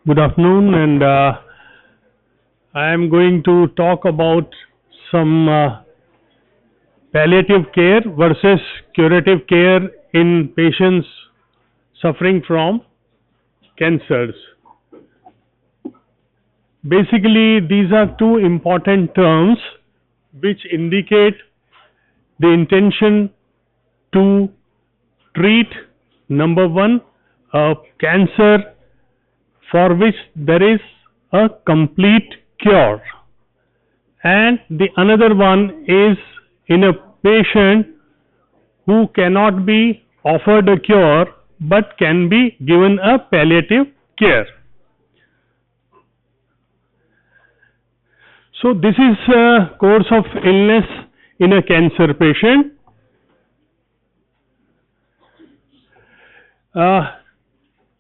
Good afternoon, and I am going to talk about some palliative care versus curative care in patients suffering from cancers. Basically, these are two important terms which indicate the intention to treat, number one, a cancer for which there is a complete cure, and the another one is in a patient who cannot be offered a cure but can be given a palliative care. So this is a course of illness in a cancer patient.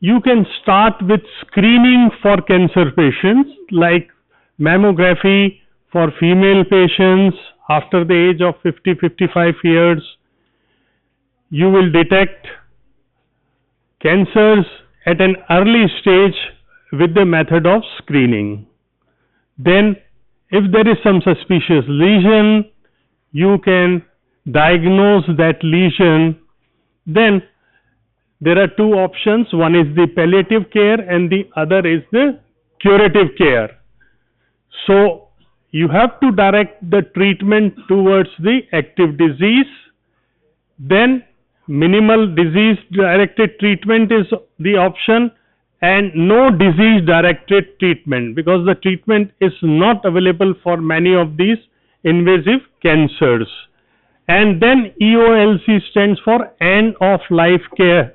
You can start with screening for cancer patients, like mammography for female patients after the age of 50-55 years. You will detect cancers at an early stage with the method of screening. Then, if there is some suspicious lesion, you can diagnose that lesion. Then there are two options. One is the palliative care and the other is the curative care. So you have to direct the treatment towards the active disease. Then minimal disease directed treatment is the option, and no disease directed treatment, because the treatment is not available for many of these invasive cancers. And then EOLC stands for end of life care.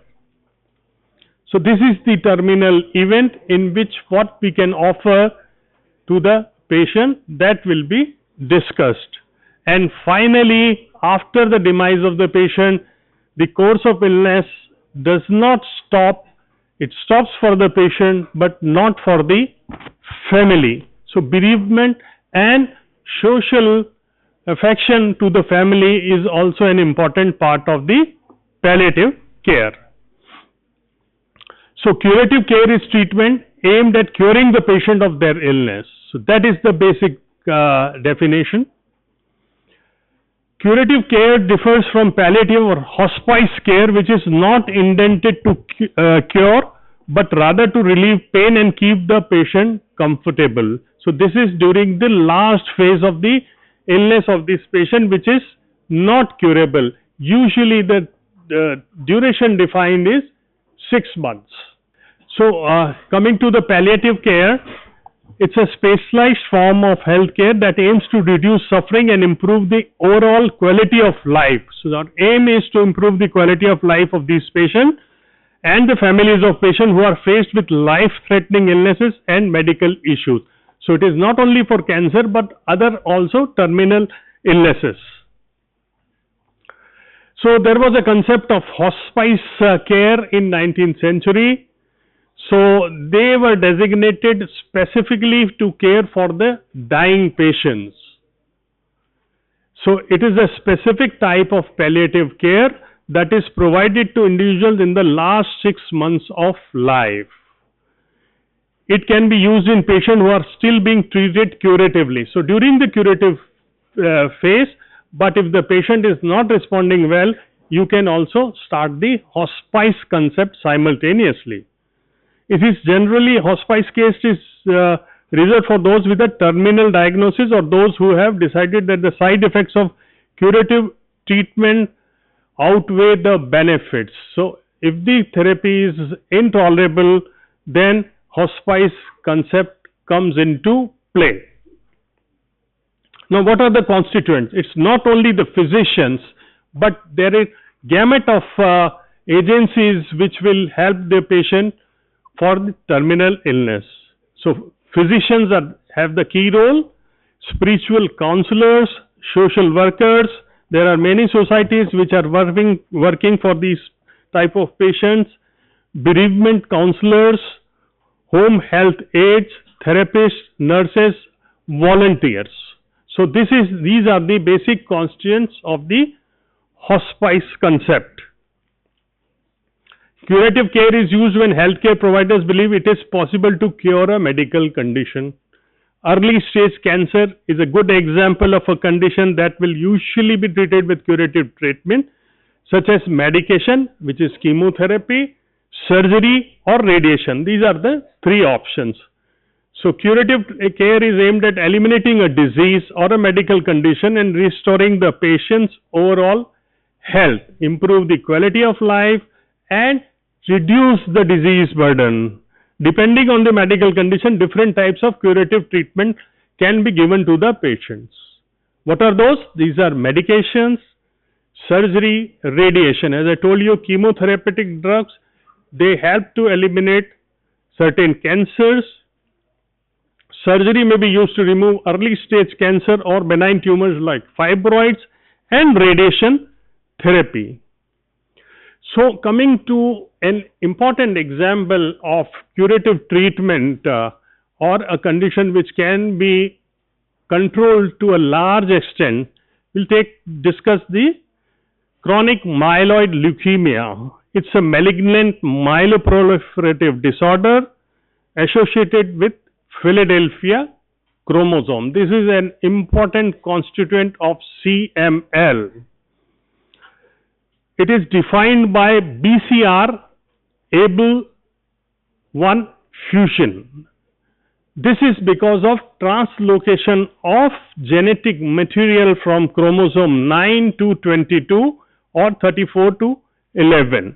So this is the terminal event in which what we can offer to the patient, that will be discussed. And finally, after the demise of the patient, the course of illness does not stop. It stops for the patient but not for the family. So bereavement and social affection to the family is also an important part of the palliative care. So curative care is treatment aimed at curing the patient of their illness. So that is the basic definition. Curative care differs from palliative or hospice care, which is not intended to cure but rather to relieve pain and keep the patient comfortable. So this is during the last phase of the illness of this patient, which is not curable. Usually the duration defined is 6 months. So coming to the palliative care, it's a specialized form of healthcare that aims to reduce suffering and improve the overall quality of life. So the aim is to improve the quality of life of these patients and the families of patients who are faced with life-threatening illnesses and medical issues. So it is not only for cancer but other also terminal illnesses. So there was a concept of hospice care in 19th century. So they were designated specifically to care for the dying patients. So it is a specific type of palliative care that is provided to individuals in the last 6 months of life. It can be used in patients who are still being treated curatively. So during the curative phase, but if the patient is not responding well, you can also start the hospice concept simultaneously. It is generally, hospice case is reserved for those with a terminal diagnosis or those who have decided that the side effects of curative treatment outweigh the benefits. So if the therapy is intolerable, then hospice concept comes into play. Now what are the constituents? It's not only the physicians, but there is gamut of agencies which will help the patient for the terminal illness. So physicians have the key role, spiritual counselors, social workers. There are many societies which are working for these type of patients, bereavement counselors, home health aides, therapists, nurses, volunteers. So these are the basic constituents of the hospice concept. Curative care is used when healthcare providers believe it is possible to cure a medical condition. Early stage cancer is a good example of a condition that will usually be treated with curative treatment, such as medication, which is chemotherapy, surgery or radiation. These are the three options. So curative care is aimed at eliminating a disease or a medical condition and restoring the patient's overall health, improve the quality of life and reduce the disease burden. Depending on the medical condition, different types of curative treatment can be given to the patients. What are those? These are medications, surgery, radiation. As I told you, chemotherapeutic drugs, they help to eliminate certain cancers. Surgery may be used to remove early stage cancer or benign tumors like fibroids, and radiation therapy. So coming to an important example of curative treatment or a condition which can be controlled to a large extent, we'll discuss the chronic myeloid leukemia. It's a malignant myeloproliferative disorder associated with Philadelphia chromosome. This is an important constituent of CML. It is defined by BCR-ABL1 fusion. This is because of translocation of genetic material from chromosome 9 to 22 or 34 to 11.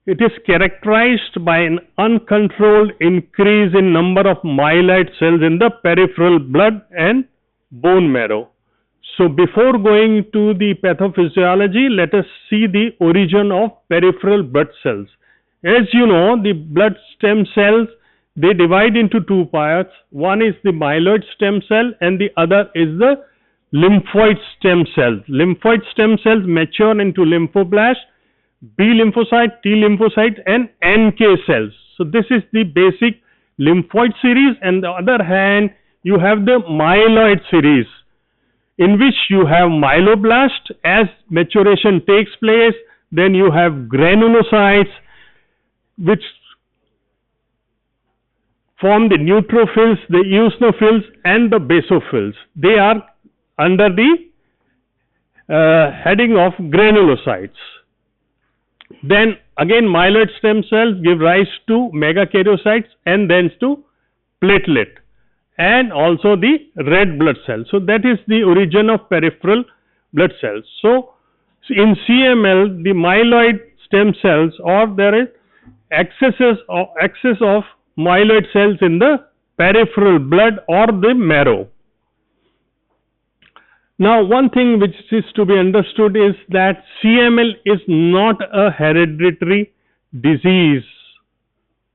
It is characterized by an uncontrolled increase in number of myeloid cells in the peripheral blood and bone marrow. So before going to the pathophysiology, let us see the origin of peripheral blood cells. As you know, the blood stem cells, they divide into two parts. One is the myeloid stem cell and the other is the lymphoid stem cells. Lymphoid stem cells mature into lymphoblasts, B lymphocyte, T lymphocyte and NK cells. So this is the basic lymphoid series, and on the other hand you have the myeloid series, in which you have myeloblast. As maturation takes place, then you have granulocytes which form the neutrophils, the eosinophils and the basophils. They are under the heading of granulocytes. Then again myeloid stem cells give rise to megakaryocytes and then to platelet and also the red blood cells. So that is the origin of peripheral blood cells. So in CML, the myeloid stem cells, or there is excess of myeloid cells in the peripheral blood or the marrow. Now one thing which is to be understood is that CML is not a hereditary disease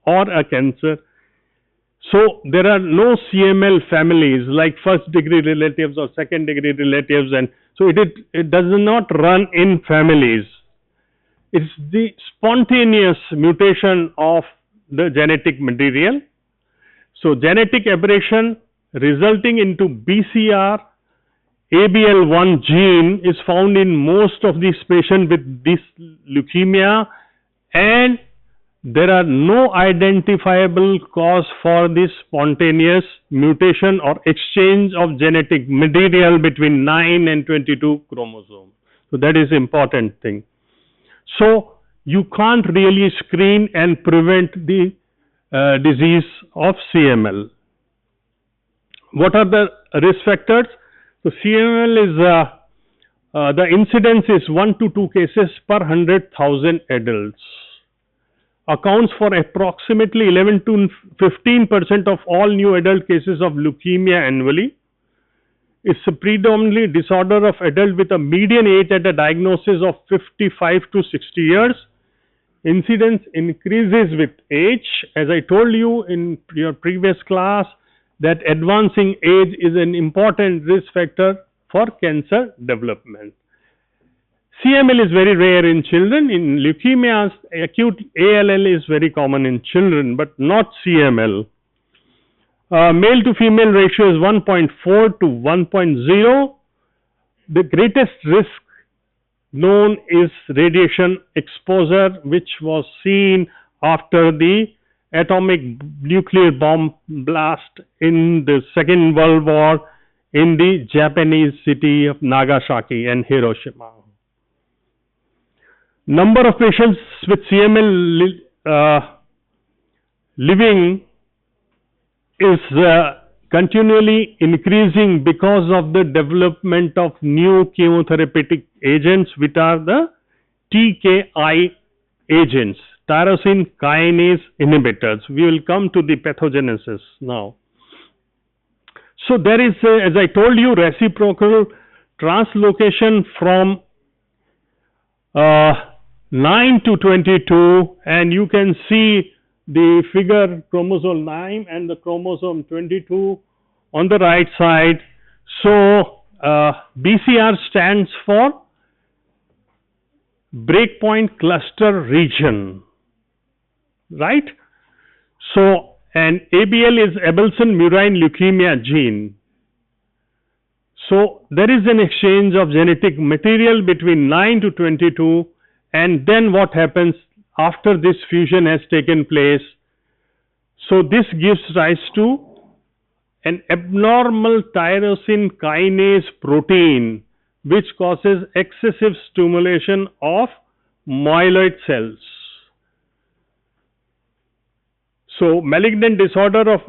or a cancer. So there are no CML families like first degree relatives or second degree relatives, and so it does not run in families. It's the spontaneous mutation of the genetic material. So genetic aberration resulting into BCR-ABL1 gene is found in most of these patients with this leukemia, and there are no identifiable cause for this spontaneous mutation or exchange of genetic material between 9 and 22 chromosomes. So that is important thing. So you can't really screen and prevent the disease of CML. What are the risk factors? So CML is the incidence is 1 to 2 cases per 100,000 adults. Accounts for approximately 11 to 15% of all new adult cases of leukemia annually. It's a predominantly disorder of adult with a median age at a diagnosis of 55 to 60 years. Incidence increases with age. As I told you in your previous class, that advancing age is an important risk factor for cancer development. CML is very rare in children. In leukemias, acute ALL is very common in children, but not CML. Male to female ratio is 1.4 to 1.0. The greatest risk known is radiation exposure, which was seen after the atomic nuclear bomb blast in the Second World War in the Japanese city of Nagasaki and Hiroshima. Number of patients with CML living is continually increasing because of the development of new chemotherapeutic agents, which are the TKI agents, tyrosine kinase inhibitors. We will come to the pathogenesis now. So there is, as I told you, reciprocal translocation from 9 to 22, and you can see the figure chromosome 9 and the chromosome 22 on the right side. So BCR stands for breakpoint cluster region, right? So, and ABL is Abelson murine leukemia gene. So there is an exchange of genetic material between 9 to 22, and then what happens after this fusion has taken place? So this gives rise to an abnormal tyrosine kinase protein, which causes excessive stimulation of myeloid cells. So malignant disorder of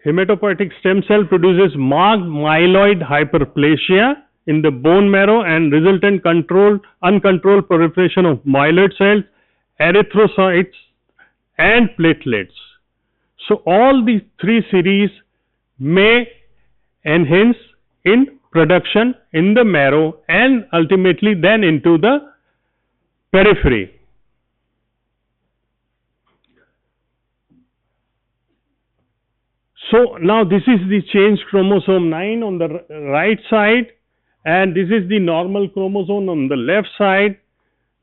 hematopoietic stem cell produces marked myeloid hyperplasia in the bone marrow and resultant uncontrolled proliferation of myeloid cells, erythrocytes and platelets. So all these three series may enhance in production in the marrow and ultimately then into the periphery. So now this is the changed chromosome 9 on the right side, and this is the normal chromosome on the left side,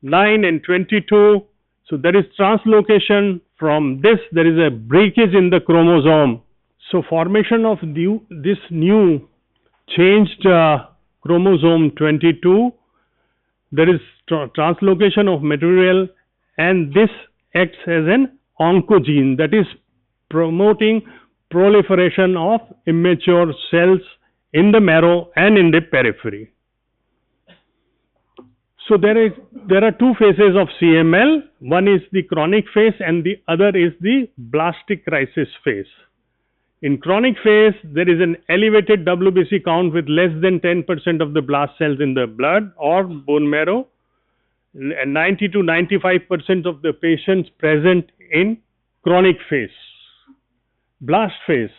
9 and 22. So there is translocation from this, there is a breakage in the chromosome. So formation of this new changed chromosome 22, there is translocation of material, and this acts as an oncogene that is promoting proliferation of immature cells in the marrow and in the periphery. So there are two phases of CML. One is the chronic phase and the other is the blastic crisis phase. In chronic phase, there is an elevated WBC count with less than 10% of the blast cells in the blood or bone marrow, and 90 to 95% of the patients present in chronic phase. Blast phase,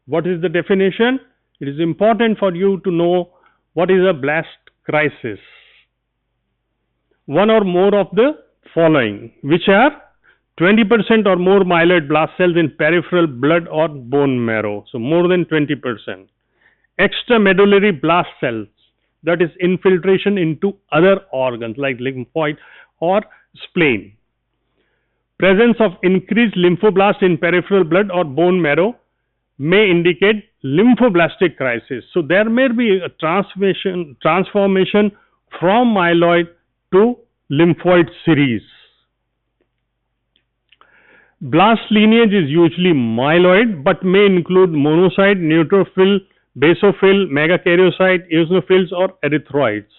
what is the definition? It is important for you to know what is a blast crisis. One or more of the following, which are 20% or more myeloid blast cells in peripheral blood or bone marrow, so more than 20%. Extramedullary blast cells, that is infiltration into other organs like lymphoid or spleen. Presence of increased lymphoblast in peripheral blood or bone marrow may indicate lymphoblastic crisis. So there may be a transformation from myeloid to lymphoid series. Blast lineage is usually myeloid but may include monocyte, neutrophil, basophil, megakaryocyte, eosinophils or erythroids.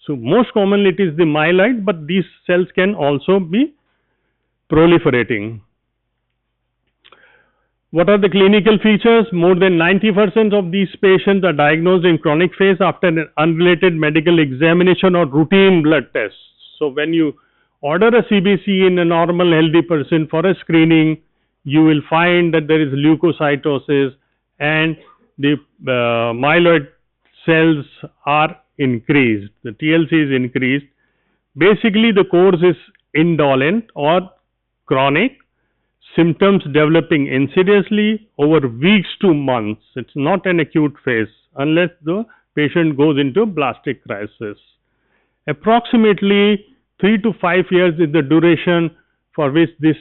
So most commonly it is the myeloid, but these cells can also be proliferating. What are the clinical features? More than 90% of these patients are diagnosed in chronic phase after an unrelated medical examination or routine blood tests. So when you order a CBC in a normal healthy person for a screening, you will find that there is leukocytosis and the myeloid cells are increased, the TLC is increased. Basically the course is indolent or chronic, symptoms developing insidiously over weeks to months. It's not an acute phase unless the patient goes into blastic crisis. Approximately 3 to 5 years is the duration for which this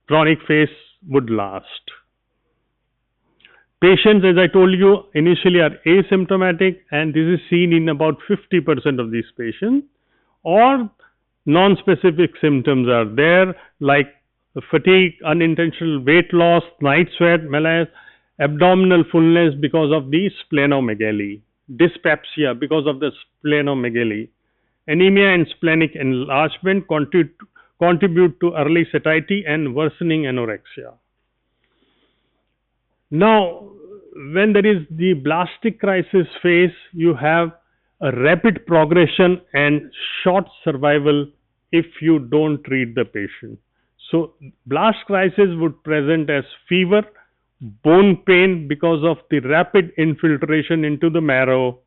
chronic phase would last. Patients, as I told you, initially are asymptomatic, and this is seen in about 50% of these patients. or non-specific symptoms are there, like fatigue, unintentional weight loss, night sweat, malaise, abdominal fullness because of the splenomegaly, dyspepsia because of the splenomegaly, anemia and splenic enlargement contribute to early satiety and worsening anorexia. Now, when there is the blastic crisis phase, you have a rapid progression and short survival if you don't treat the patient. So, blast crisis would present as fever, bone pain because of the rapid infiltration into the marrow,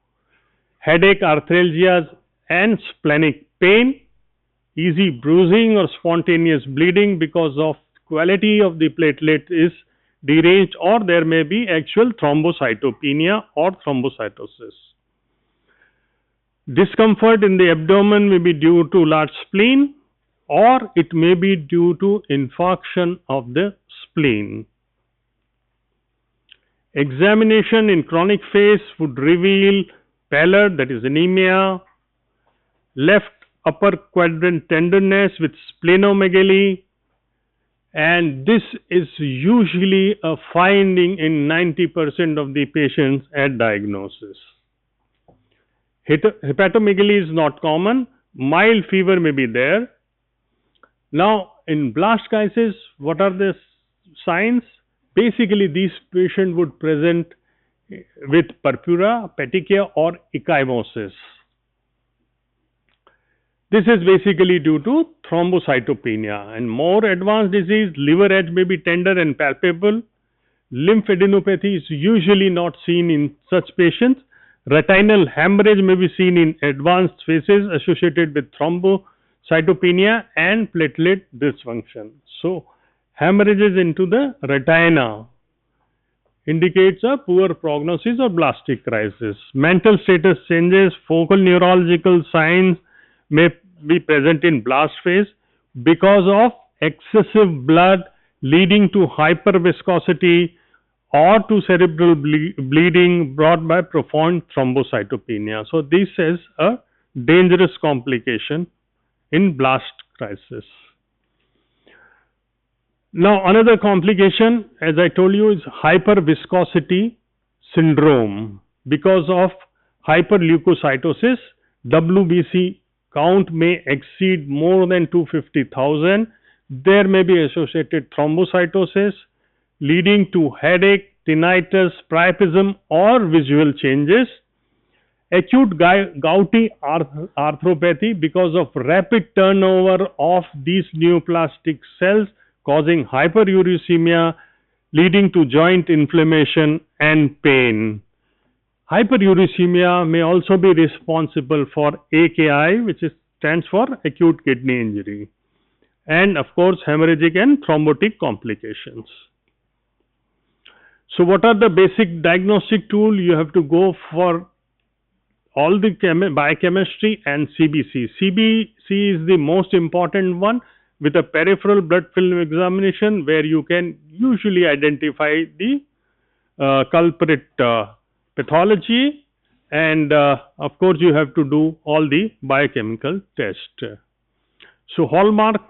headache, arthralgias and splenic pain, easy bruising or spontaneous bleeding because of quality of the platelet is deranged, or there may be actual thrombocytopenia or thrombocytosis. Discomfort in the abdomen may be due to large spleen, or it may be due to infarction of the spleen. Examination in chronic phase would reveal pallor, that is anemia, left upper quadrant tenderness with splenomegaly, and this is usually a finding in 90% of the patients at diagnosis. Hepatomegaly is not common, mild fever may be there. Now, in blast crisis, what are the signs? Basically, these patients would present with purpura, petechia or ecchymosis. This is basically due to thrombocytopenia, and more advanced disease, liver edge may be tender and palpable. Lymphadenopathy is usually not seen in such patients. Retinal hemorrhage may be seen in advanced phases associated with thrombocytopenia and platelet dysfunction. So, hemorrhages into the retina indicates a poor prognosis or blastic crisis. Mental status changes, focal neurological signs may be present in blast phase because of excessive blood leading to hyperviscosity or to cerebral bleeding brought by profound thrombocytopenia. So, this is a dangerous complication in blast crisis. Now, another complication, as I told you, is hyperviscosity syndrome. Because of hyperleukocytosis, WBC count may exceed more than 250,000. There may be associated thrombocytosis leading to headache, tinnitus, priapism or visual changes. Acute gouty arthropathy because of rapid turnover of these neoplastic cells causing hyperuricemia leading to joint inflammation and pain. Hyperuricemia may also be responsible for AKI, which stands for acute kidney injury, and of course hemorrhagic and thrombotic complications. So, what are the basic diagnostic tools? You have to go for all the biochemistry and CBC. CBC is the most important one, with a peripheral blood film examination where you can usually identify the culprit pathology, and of course you have to do all the biochemical tests. So, hallmark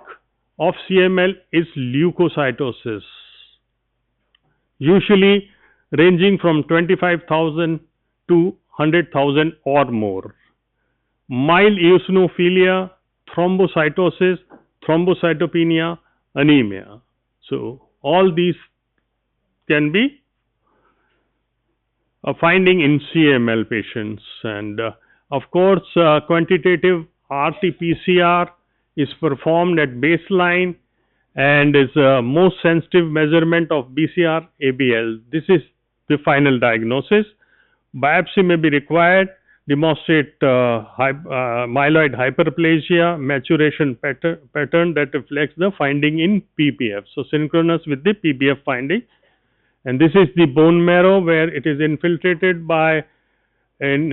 of CML is leukocytosis, usually ranging from 25,000 to 100,000 or more. Mild eosinophilia, thrombocytosis, thrombocytopenia, anemia. So, all these can be a finding in CML patients, and of course quantitative RT-PCR is performed at baseline and is most sensitive measurement of BCR-ABL. This is the final diagnosis. Biopsy may be required, demonstrate myeloid hyperplasia, maturation pattern that reflects the finding in PPF. So, synchronous with the PPF finding. And this is the bone marrow where it is infiltrated by an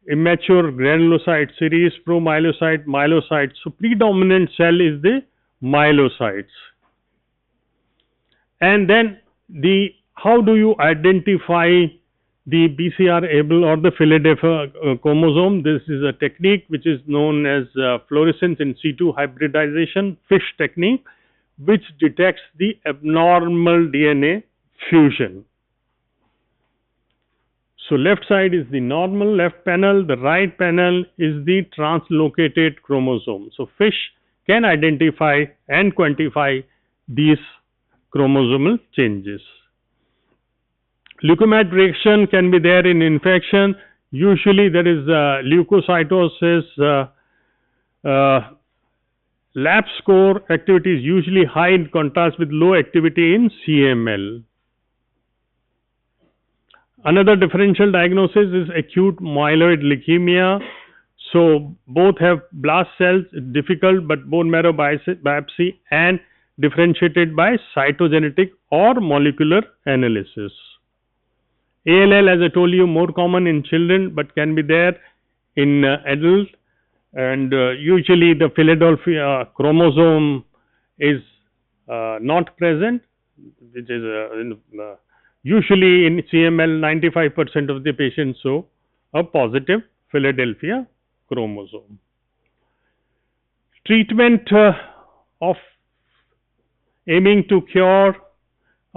immature granulocyte series, promyelocyte, myelocyte. So, predominant cell is the myelocytes. And then how do you identify the BCR-able or the Philadelphia chromosome. This is a technique which is known as fluorescence in situ hybridization, FISH technique, which detects the abnormal DNA fusion. So left side is the normal left panel, the right panel is the translocated chromosome. So FISH can identify and quantify these chromosomal changes. Leukemia reaction can be there in infection. Usually there is leukocytosis. Lab score activity is usually high in contrast with low activity in CML. Another differential diagnosis is acute myeloid leukemia. So both have blast cells, difficult, but bone marrow biopsy and differentiated by cytogenetic or molecular analysis. ALL, as I told you, more common in children but can be there in adults, and usually the Philadelphia chromosome is not present, which is usually in CML 95% of the patients show a positive Philadelphia chromosome. Treatment of aiming to cure,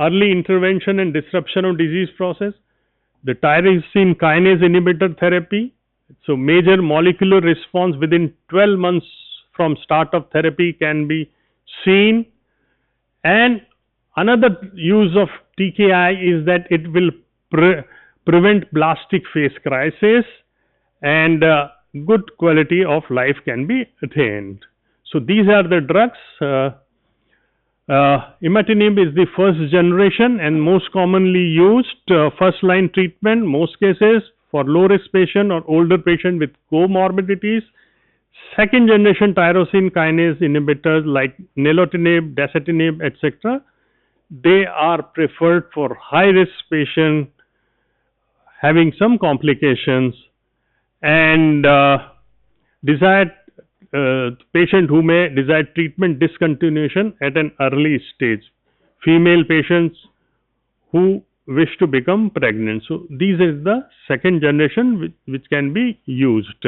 early intervention and disruption of disease process, the tyrosine kinase inhibitor therapy. So major molecular response within 12 months from start of therapy can be seen. And another use of TKI is that it will prevent blastic phase crisis, and good quality of life can be attained. So these are the drugs. Imatinib is the first generation and most commonly used first line treatment, most cases for low risk patient or older patient with comorbidities. Second generation tyrosine kinase inhibitors like nilotinib, dasatinib, etc., they are preferred for high risk patient having some complications, and desired patient who may desire treatment discontinuation at an early stage, female patients who wish to become pregnant. So these is the second generation which can be used.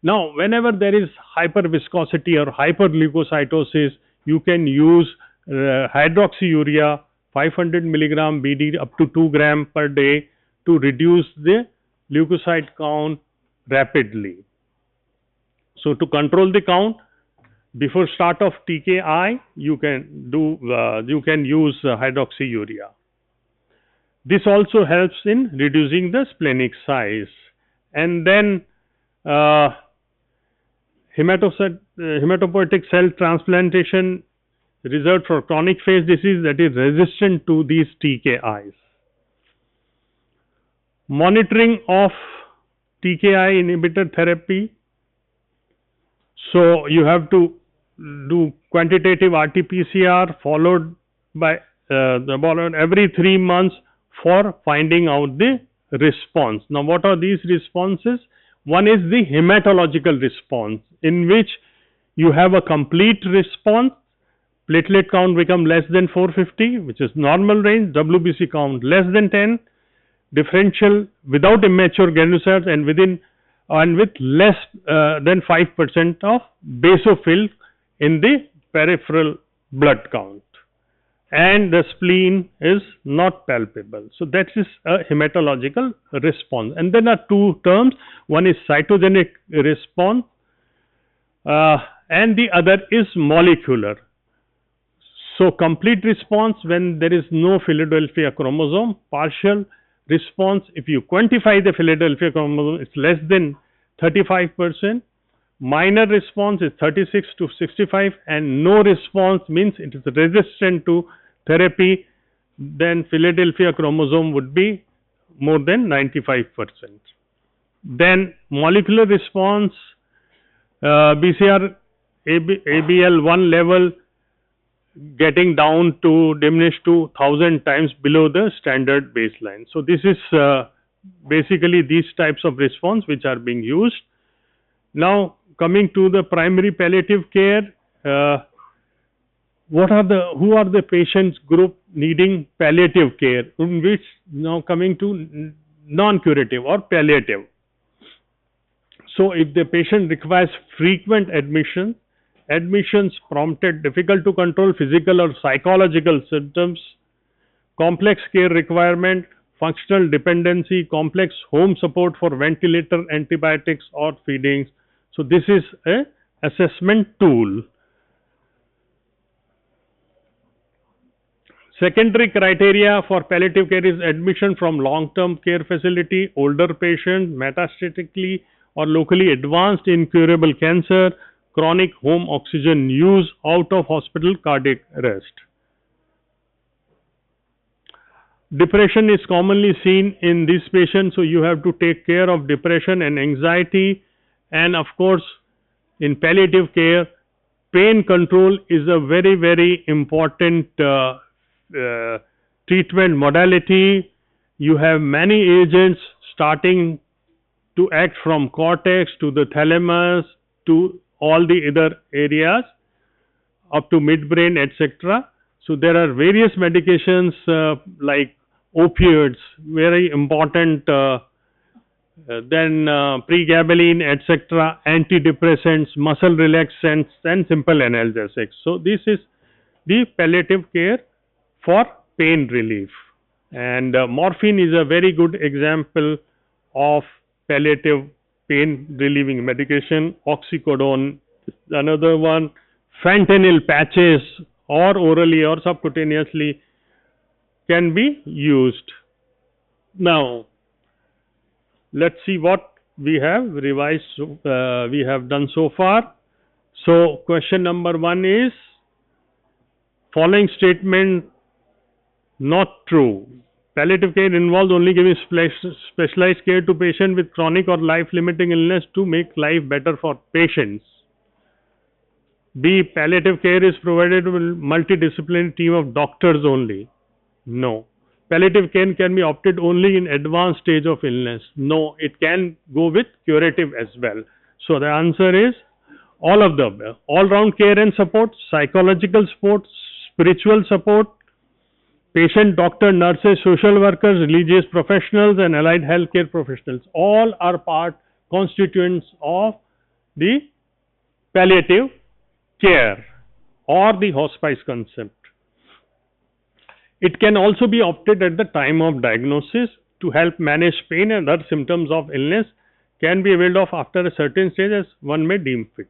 Now whenever there is hyperviscosity or hyperleukocytosis, you can use hydroxyurea 500 milligram BD up to 2 gram per day to reduce the leukocyte count rapidly. So to control the count before start of TKI, you can use hydroxyurea. This also helps in reducing the splenic size. And then hematopoietic cell transplantation reserved for chronic phase disease that is resistant to these TKIs. Monitoring of TKI inhibitor therapy. So you have to do quantitative RT-PCR followed by every 3 months for finding out the response. Now what are these responses? One is the hematological response, in which you have a complete response, platelet count become less than 450, which is normal range, WBC count less than 10, differential without immature granulocytes and with less than 5% of basophil in the peripheral blood count, and the spleen is not palpable. So that is a hematological response. And then are two terms, one is cytogenic response and the other is molecular. So complete response when there is no Philadelphia chromosome, partial response if you quantify the Philadelphia chromosome it's less than 35%, minor response is 36 to 65, and no response means it is resistant to therapy, then Philadelphia chromosome would be more than 95%. Then molecular response, BCR ABL1 level getting down to diminished to 1000 times below the standard baseline. So this is basically these types of response which are being used. Now coming to the primary palliative care, who are the patients group needing palliative care, in which now coming to non-curative or palliative. So if the patient requires frequent admissions prompted difficult to control physical or psychological symptoms, complex care requirement, functional dependency, complex home support for ventilator, antibiotics or feedings. So this is a assessment tool. Secondary criteria for palliative care is admission from long-term care facility, older patient, metastatically or locally advanced incurable cancer, chronic home oxygen use, out of hospital cardiac arrest. Depression is commonly seen in these patients, so you have to take care of depression and anxiety. And of course, in palliative care, pain control is a very important treatment modality. You have many agents starting to act from cortex to the thalamus to all the other areas up to midbrain, etc. So there are various medications like opioids, very important, then pregabalin, etc., antidepressants, muscle relaxants and simple analgesics. So this is the palliative care for pain relief, and morphine is a very good example of palliative pain relieving medication. Oxycodone is another one. Fentanyl patches or orally or subcutaneously can be used. Now let's see what we have revised, we have done so far. So question number 1 is, following statement not true. Palliative care involves only giving specialized care to patients with chronic or life-limiting illness to make life better for patients. B. Palliative care is provided with a multidisciplinary team of doctors only. No. Palliative care can be opted only in advanced stage of illness. No, it can go with curative as well. So the answer is all of the above. All-round care and support, psychological support, spiritual support, patient, doctor, nurses, social workers, religious professionals and allied healthcare professionals, all are constituents of the palliative care or the hospice concept. It can also be opted at the time of diagnosis to help manage pain and other symptoms of illness, can be availed of after a certain stage as one may deem fit.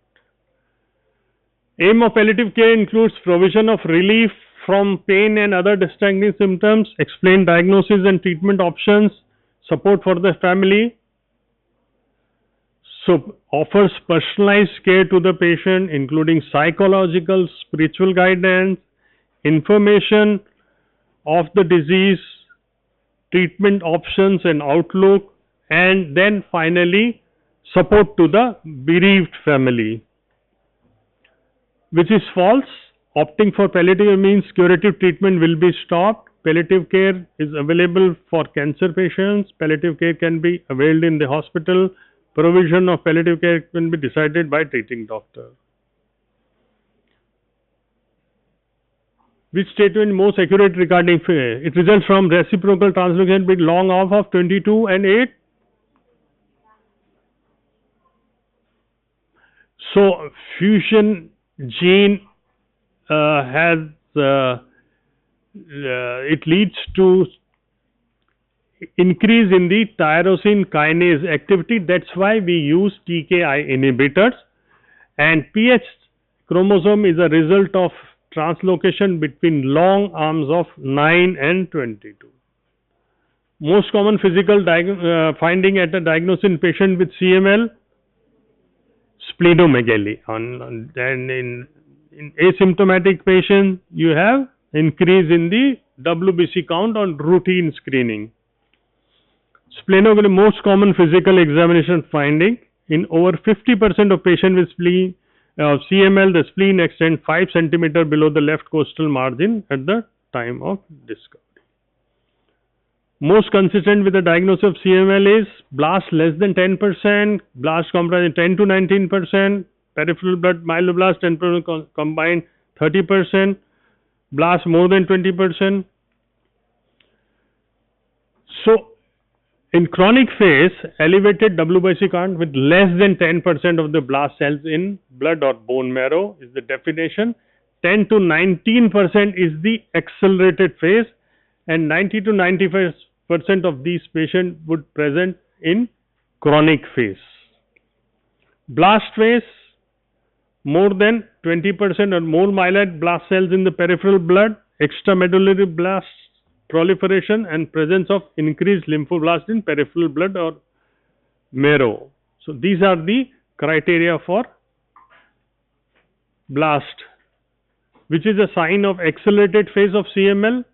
Aim of palliative care includes provision of relief from pain and other distressing symptoms, explain diagnosis and treatment options, support for the family. So offers personalized care to the patient, including psychological, spiritual guidance, information of the disease, treatment options and outlook, and then finally support to the bereaved family. Which is false. Opting for palliative means curative treatment will be stopped. Palliative care is available for cancer patients. Palliative care can be availed in the hospital. Provision of palliative care can be decided by treating doctor. Which statement most accurate regarding fear? It results from reciprocal translocation with long off of 22 and 8. So fusion gene it leads to increase in the tyrosine kinase activity. That's why we use TKI inhibitors, and PH chromosome is a result of translocation between long arms of 9 and 22. Most common physical finding at a diagnosis in patient with CML, splenomegaly, and in asymptomatic patient you have increase in the WBC count on routine screening. Splenomegaly, most common physical examination finding in over 50% of patients with CML, the spleen extends 5 cm below the left costal margin at the time of discovery. Most consistent with the diagnosis of CML is blast less than 10%, blast comprising 10 to 19%, peripheral blood myeloblast and combined 30%, blast more than 20%. So In chronic phase, elevated WBC count with less than 10% of the blast cells in blood or bone marrow is the definition. 10 to 19% is the accelerated phase, and 90 to 95% of these patients would present in chronic phase. Blast phase, more than 20% or more myeloid blast cells in the peripheral blood, extramedullary blast proliferation and presence of increased lymphoblast in peripheral blood or marrow. So, these are the criteria for blast, which is a sign of accelerated phase of CML.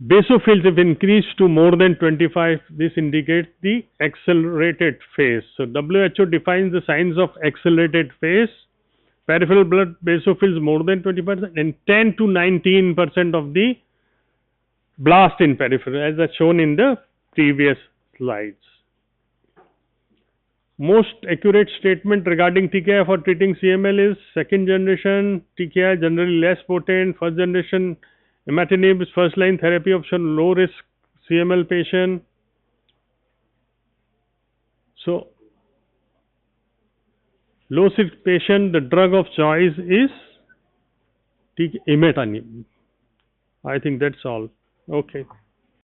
Basophils if increased to more than 25, this indicates the accelerated phase. So, WHO defines the signs of accelerated phase: peripheral blood basophils more than 20% and 10 to 19% of the blast in peripheral, as shown in the previous slides. Most accurate statement regarding TKI for treating CML is second generation TKI generally less potent, first generation imatinib is first line therapy option, low risk CML patient. So, low risk patient, the drug of choice is imatinib. I think that's all. Okay.